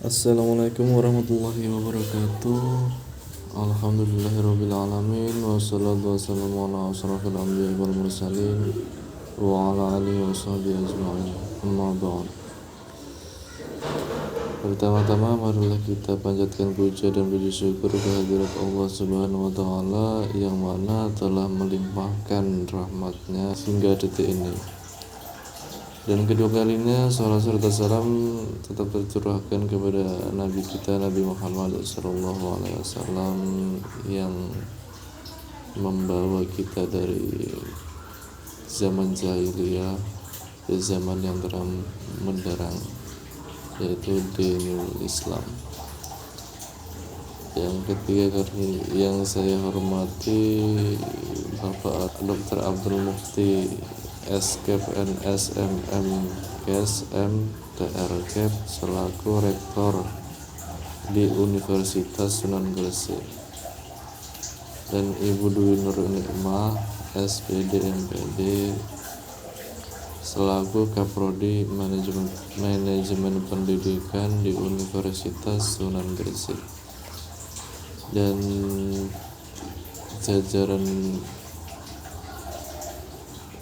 Assalamualaikum warahmatullahi wabarakatuh. Alhamdulillahirrabbilalamin. Wassalatu wassalamu ala asrafil anbiya wal mursalin wa ala alihi wa sahbihi ajma'in. Amma ba'd. Pertama-tama marilah kita panjatkan puja dan puji syukur kehadirat Allah Subhanahu wa taala yang mana telah melimpahkan rahmatnya hingga detik ini. Dan kedua kalinya salat serta salam tetap tercurahkan kepada Nabi kita Nabi Muhammad SAW yang membawa kita dari zaman jahiliyah ke zaman yang terang menderang, yaitu dinul Islam. Yang ketiga yang saya hormati Bapak Dr. Abdul Mufti SKEP NSMM KSM TRKEP selaku Rektor di Universitas Sunan Gresik, dan Ibu Dwi Nur Nikmah SPD MPD selaku Kaprodi Manajemen Pendidikan di Universitas Sunan Gresik, dan jajaran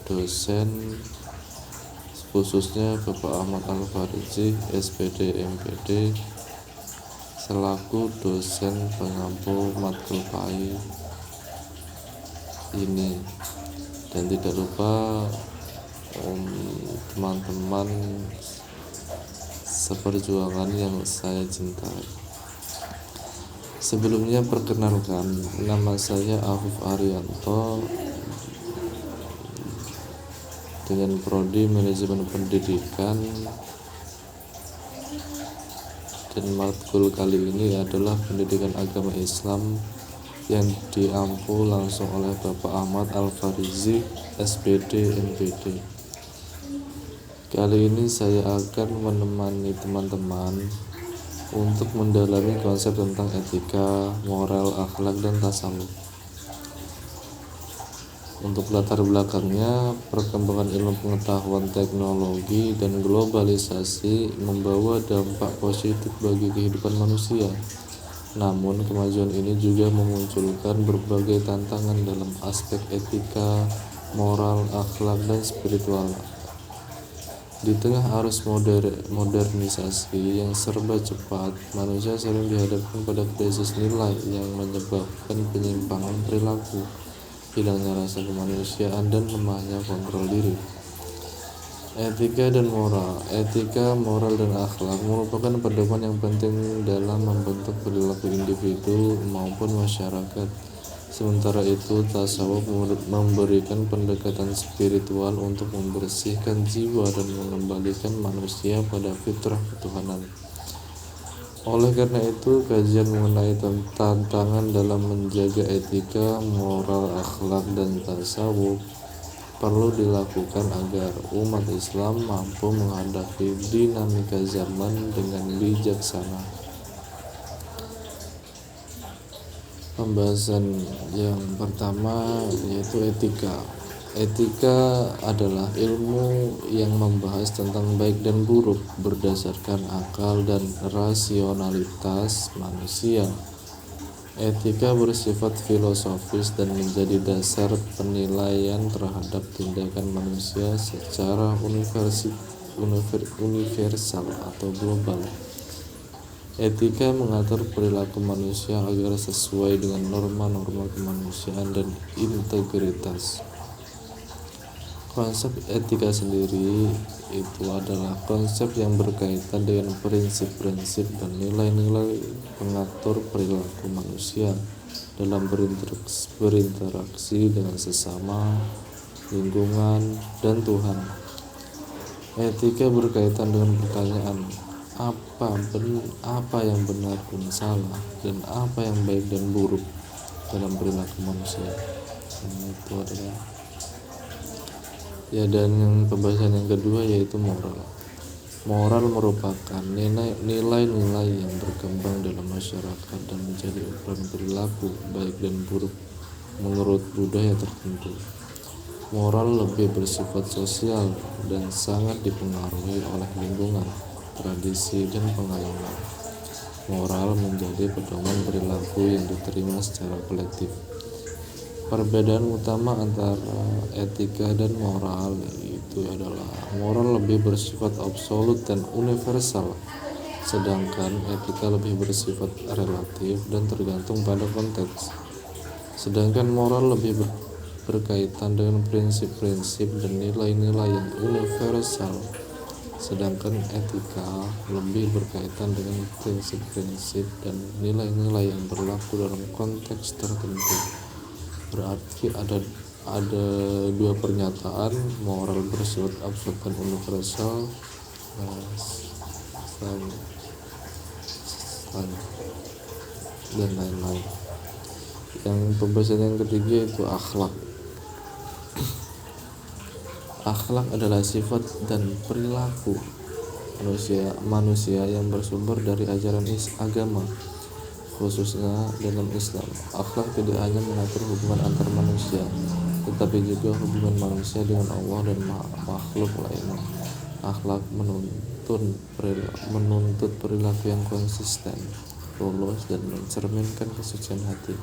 dosen khususnya Bapak Ahmad Al-Farizi SPD MPD selaku dosen pengampu matkul PAI ini, dan tidak lupa teman-teman seperjuangan yang saya cintai. Sebelumnya perkenalkan, nama saya Afif Arianto dengan Prodi Manajemen Pendidikan, dan matkul kali ini adalah Pendidikan Agama Islam yang diampu langsung oleh Bapak Ahmad Al-Farizi SPD MPD. Kali ini saya akan menemani teman-teman untuk mendalami konsep tentang etika, moral, akhlak, dan tasawuf. Untuk latar belakangnya, perkembangan ilmu pengetahuan, teknologi, dan globalisasi membawa dampak positif bagi kehidupan manusia. Namun, kemajuan ini juga memunculkan berbagai tantangan dalam aspek etika, moral, akhlak, dan spiritual. Di tengah arus modernisasi yang serba cepat, manusia sering dihadapkan pada krisis nilai yang menyebabkan penyimpangan perilaku, hilangnya rasa kemanusiaan, dan lemahnya kontrol diri. Etika, moral, dan akhlak merupakan pedoman yang penting dalam membentuk perilaku individu maupun masyarakat. Sementara itu, tasawuf memberikan pendekatan spiritual untuk membersihkan jiwa dan mengembalikan manusia pada fitrah ketuhanan. Oleh karena itu, kajian mengenai tantangan dalam menjaga etika, moral, akhlak, dan tasawuf perlu dilakukan agar umat Islam mampu menghadapi dinamika zaman dengan bijaksana. Pembahasan yang pertama yaitu etika. Etika adalah ilmu yang membahas tentang baik dan buruk berdasarkan akal dan rasionalitas manusia. Etika bersifat filosofis dan menjadi dasar penilaian terhadap tindakan manusia secara universal atau global. Etika mengatur perilaku manusia agar sesuai dengan norma-norma kemanusiaan dan integritas. Konsep etika sendiri itu adalah konsep yang berkaitan dengan prinsip-prinsip dan nilai-nilai pengatur perilaku manusia dalam berinteraksi dengan sesama, lingkungan, dan Tuhan. Etika berkaitan dengan pertanyaan apa yang benar dan salah, dan apa yang baik dan buruk dalam perilaku manusia. Itu adalah dan yang pembahasan yang kedua yaitu moral. Moral merupakan nilai-nilai yang berkembang dalam masyarakat dan menjadi ukuran perilaku baik dan buruk menurut budaya tertentu. Moral lebih bersifat sosial dan sangat dipengaruhi oleh lingkungan, tradisi, dan pengalaman. Moral menjadi pedoman perilaku yang diterima secara kolektif. Perbedaan utama antara etika dan moral itu adalah moral lebih bersifat absolut dan universal, sedangkan etika lebih bersifat relatif dan tergantung pada konteks. Sedangkan moral lebih berkaitan dengan prinsip-prinsip dan nilai-nilai yang universal, sedangkan etika lebih berkaitan dengan prinsip-prinsip dan nilai-nilai yang berlaku dalam konteks tertentu. Berarti ada dua pernyataan, moral bersifat absolut dan universal, dan lain-lain. Yang pembahasan yang ketiga itu akhlak. Akhlak adalah sifat dan perilaku manusia yang bersumber dari ajaran agama, khususnya dalam Islam. Akhlak tidak hanya mengatur hubungan antar manusia, tetapi juga hubungan manusia dengan Allah dan makhluk lainnya. Akhlak menuntut perilaku yang konsisten, lurus, dan mencerminkan kesucian hati.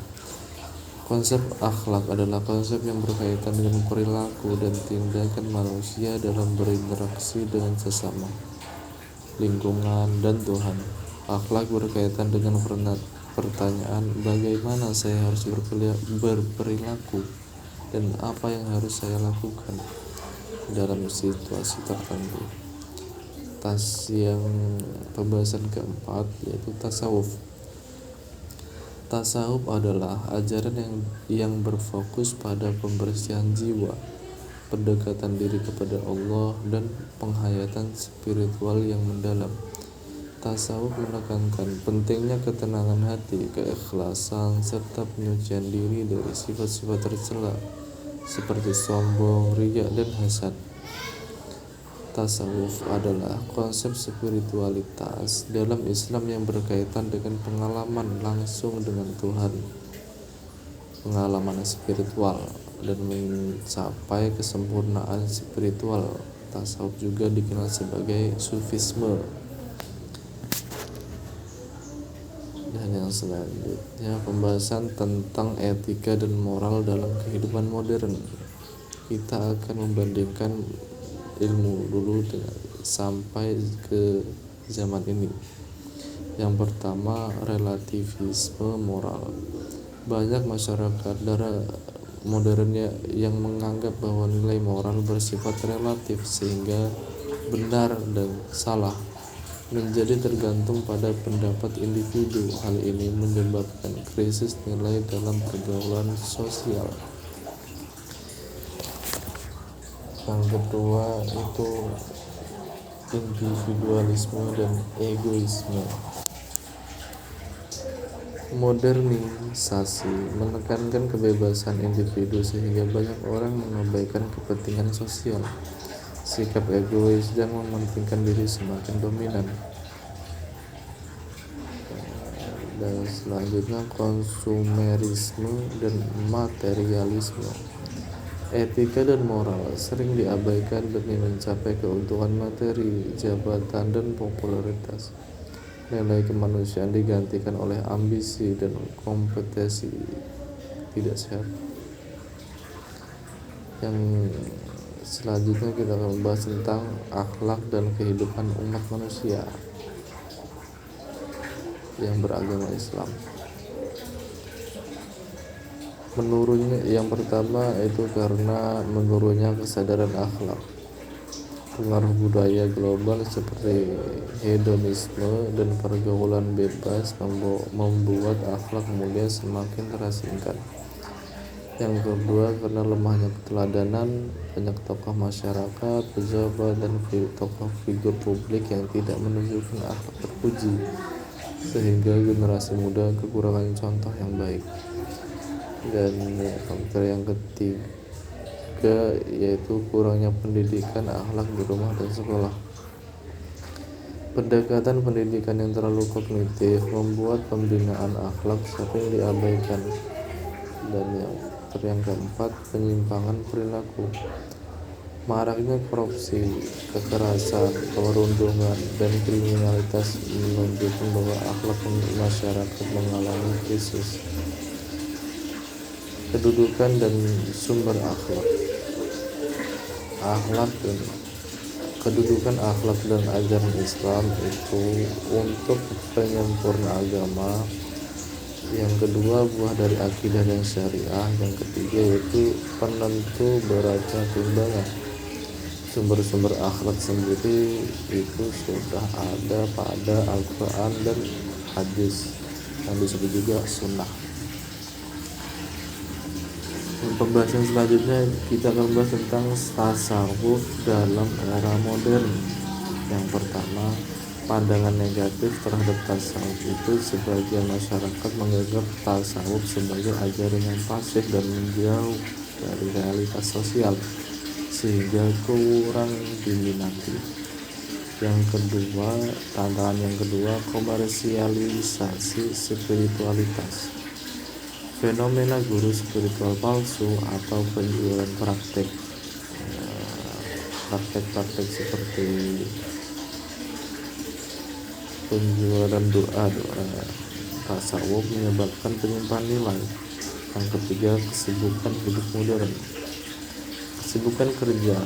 Konsep akhlak adalah konsep yang berkaitan dengan perilaku dan tindakan manusia dalam berinteraksi dengan sesama, lingkungan, dan Tuhan. Akhlak berkaitan dengan pertanyaan bagaimana saya harus berperilaku dan apa yang harus saya lakukan dalam situasi tertentu. Pembahasan keempat yaitu tasawuf. Tasawuf adalah ajaran yang berfokus pada pembersihan jiwa, pendekatan diri kepada Allah, dan penghayatan spiritual yang mendalam. Tasawuf menekankan pentingnya ketenangan hati, keikhlasan, serta penyucian diri dari sifat-sifat tercela seperti sombong, riya, dan hasad. Tasawuf adalah konsep spiritualitas dalam Islam yang berkaitan dengan pengalaman langsung dengan Tuhan, pengalaman spiritual, dan mencapai kesempurnaan spiritual. Tasawuf juga dikenal sebagai sufisme. Dan yang selanjutnya pembahasan tentang etika dan moral dalam kehidupan modern. Kita akan membandingkan ilmu dulu sampai ke zaman ini. Yang pertama, relativisme moral. Banyak masyarakat modernnya yang menganggap bahwa nilai moral bersifat relatif, sehingga benar dan salah menjadi tergantung pada pendapat individu. Hal ini menyebabkan krisis nilai dalam pergaulan sosial. Yang kedua itu individualisme dan egoisme. Modernisasi menekankan kebebasan individu sehingga banyak orang mengabaikan kepentingan sosial. Sikap egois dan mementingkan diri semakin dominan. Dan selanjutnya konsumerisme dan materialisme. Etika dan moral sering diabaikan demi mencapai keuntungan materi, jabatan, dan popularitas. Nilai kemanusiaan digantikan oleh ambisi dan kompetisi tidak sehat. Yang selanjutnya kita akan membahas tentang akhlak dan kehidupan umat manusia yang beragama Islam. Menurunnya, yang pertama itu karena menurunnya kesadaran akhlak. Pengaruh budaya global seperti hedonisme dan pergaulan bebas membuat akhlak mulia semakin terasingkan. Yang kedua, karena lemahnya keteladanan. Banyak tokoh masyarakat, pejabat, dan tokoh figur publik yang tidak menunjukkan akhlak terpuji, sehingga generasi muda kekurangan contoh yang baik. Dan faktor yang ketiga yaitu kurangnya pendidikan akhlak di rumah dan sekolah. Pendekatan pendidikan yang terlalu kognitif membuat pembinaan akhlak sering diabaikan. Dan yang keempat, penyimpangan perilaku. Maraknya korupsi, kekerasan, perundungan, dan kriminalitas menunjukkan bahwa akhlak masyarakat mengalami krisis. Kedudukan dan sumber akhlak. Akhlak dan Kedudukan akhlak dan ajaran Islam itu untuk penyempurna agama. Yang kedua, buah dari akidah dan syariah. Yang ketiga yaitu penentu beratnya timbangan. Sumber-sumber akhlak sendiri itu sudah ada pada Al-Quran dan hadis yang disebut juga sunnah. Pembahasan selanjutnya kita akan membahas tentang tasawuf dalam era modern. Yang pertama, pandangan negatif terhadap tasawuf itu sebagian masyarakat menganggap tasawuf sebagai ajaran yang pasif dan menjauh dari realitas sosial sehingga kurang diminati. Tantangan yang kedua, komersialisasi spiritualitas. Fenomena guru spiritual palsu atau penjualan praktek seperti penjualan doa tasawuf menyebabkan penyimpangan nilai. Yang ketiga, kesibukan hidup modern. Kesibukan kerja,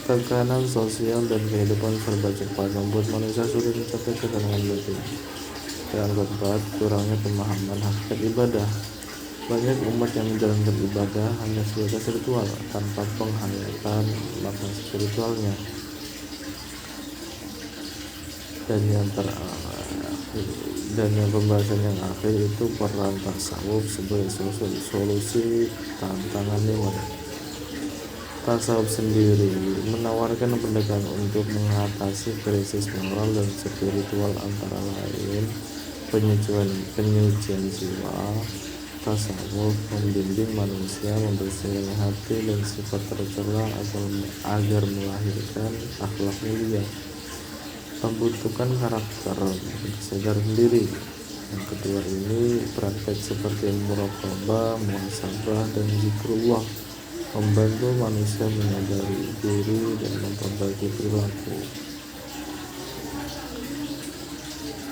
tekanan sosial, dan kehidupan serba cepat membuat manusia sulit mencapai ketenangan batin. Yang keempat, kurangnya pemahaman hakikat ibadah. Banyak umat yang menjalankan ibadah hanya sebatas ritual tanpa penghayatan makna spiritualnya. Dan yang pembahasan yang akhir itu peran tasawuf sebagai solusi tantangan modern. Tasawuf sendiri menawarkan pendekatan untuk mengatasi krisis moral dan spiritual, antara lain penyucian jiwa. Tasawuf membimbing manusia membersihkan hati dan sifat tercela agar melahirkan akhlak mulia. Pembentukan karakter kesadaran diri. Yang kedua ini praktek seperti muraqabah, muhasabah, dan zikrullah membantu manusia menyadari diri dan memperbaiki perilaku.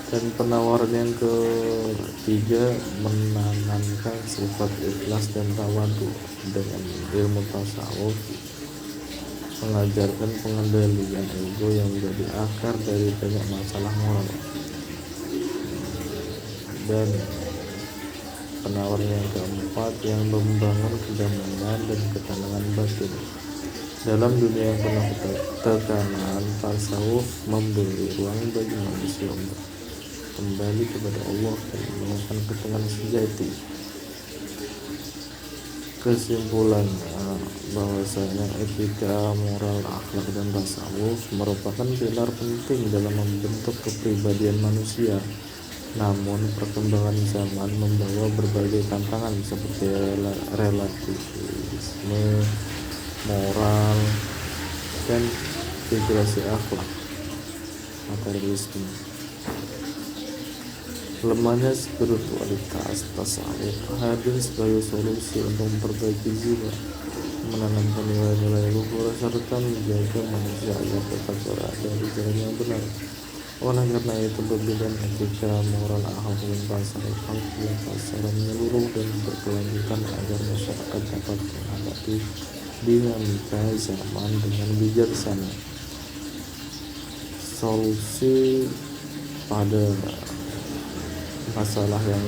Dan penawaran yang ketiga, menanamkan sifat ikhlas dan tawadu. Dengan ilmu tasawuf mengajarkan pengendalian ego yang menjadi akar dari banyak masalah moral. Dan penawaran yang keempat, yang membangun kedamaian dan ketenangan batin. Dalam dunia yang penuh tekanan, tasawuf memberi ruang bagi manusia untuk kembali kepada Allah dan menemukan ketenangan sejati. Kesimpulannya, bahwasanya etika, moral, akhlak, dan tasawuf merupakan pilar penting dalam membentuk kepribadian manusia. Namun perkembangan zaman membawa berbagai tantangan seperti relativisme moral dan degradasi akhlak, materialisme. Lemahnya spiritualitas, tasawuf hadir sebagai solusi untuk memperbaiki jiwa, menanamkan nilai-nilai luhur, serta menjaga manusia agar tetap berada di jalan yang benar. Oleh karena itu, perbedaan etika, moral, akhlak, dan tasawuf harus dilakukan secara menyeluruh dan berkelanjutan agar masyarakat dapat menghadapi dinamika zaman dengan bijaksana. Solusi pada masalah yang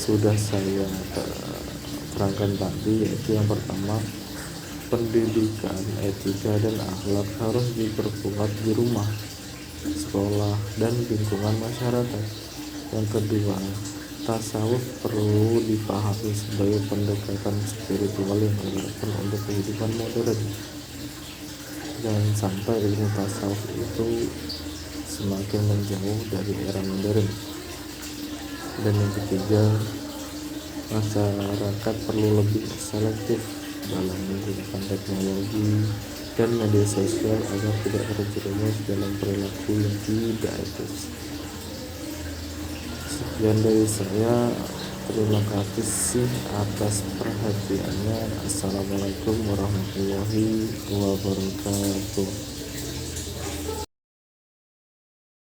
sudah saya terangkan tadi, yaitu yang pertama, pendidikan etika dan akhlak harus diperkuat di rumah, sekolah, dan lingkungan masyarakat. Yang kedua, tasawuf perlu dipahami sebagai pendekatan spiritual yang relevan untuk kehidupan modern. Jangan sampai ilmu tasawuf itu semakin menjauh dari era modern. Dan yang ketiga, masyarakat perlu lebih selektif dalam menggunakan teknologi dan media sosial agar tidak terjerumus dalam perilaku yang tidak etis. Sekian dari saya. Terima kasih atas perhatiannya. Assalamualaikum warahmatullahi wabarakatuh.